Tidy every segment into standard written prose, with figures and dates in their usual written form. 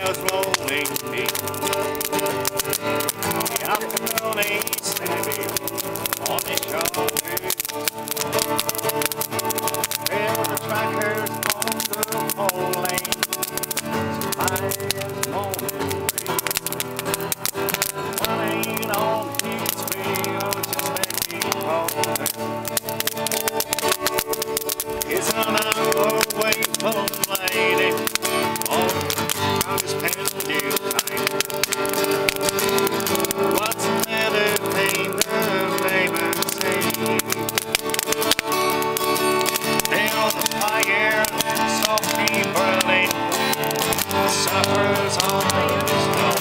was rolling deep. The afternoon is heavy on the shoulders. There were the trackers on the whole lane. Eyes rolling deep. One ain't on his wheel, just making progress. It's an hour away from lady. What's another thing the neighbors say? There on the fire, softly burning, suffers on the snow.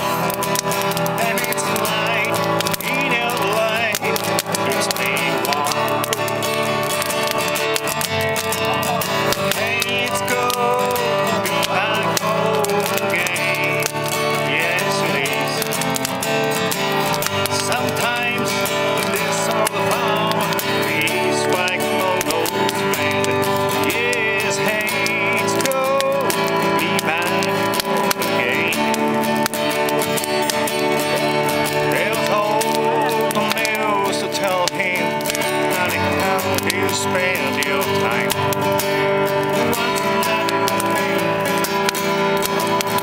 And it's light, in your light, keeps me warm. Hey, it's good, be back home again. Yes, it is. Sometimes this all about peace like Mono's band. Yes, hey, it's good, be back home again. There's all the news to tell him, honey, how do you spend your time?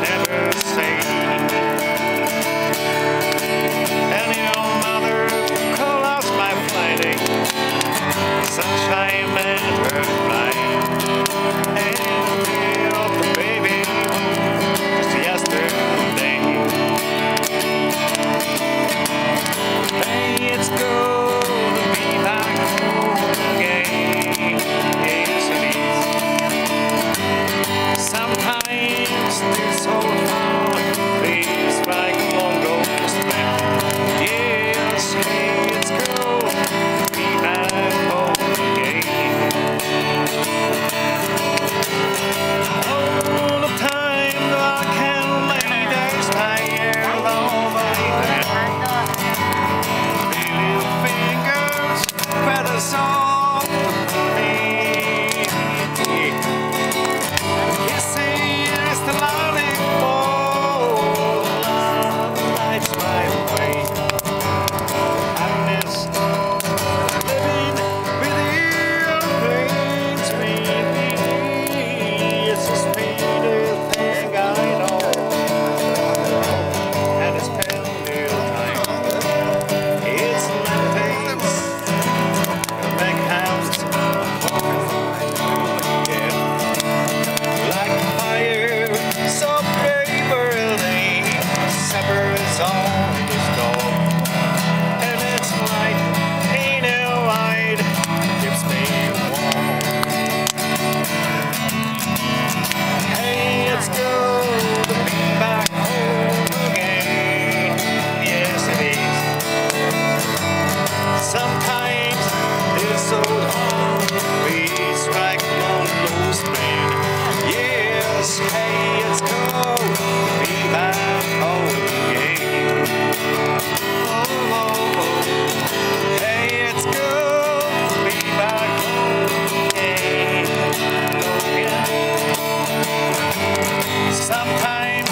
Never say. And your mother call us my Friday, sunshine and her flying, and feel the baby just yesterday. Hey, it's good to be back home again. Yes, it is. Sometimes this old town feels like long ghost back. Yes, hey, it's good to be back home again. All the time I can lay there's tired over there. Little fingers, feathers soft to me. Kissing is the lollipop, love lights my way. Happiness, living with you brings me peace. It's the sweetest thing I know, and it's plenty of time. It's nothing, the back house, yeah. Like fire, so bravely severs on the storm, and its light ain't a light, keeps me warm. Hey, it's good to be back home again. Yes, it is. Sometimes this old heart beats like one loose band. Yes, hey, it's good to be back home again. Oh, oh, oh. Hey, it's good to be back home again. Oh, yeah. Sometimes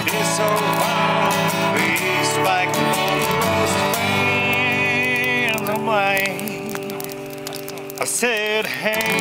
this old heart beats like one loose band. I said, hey.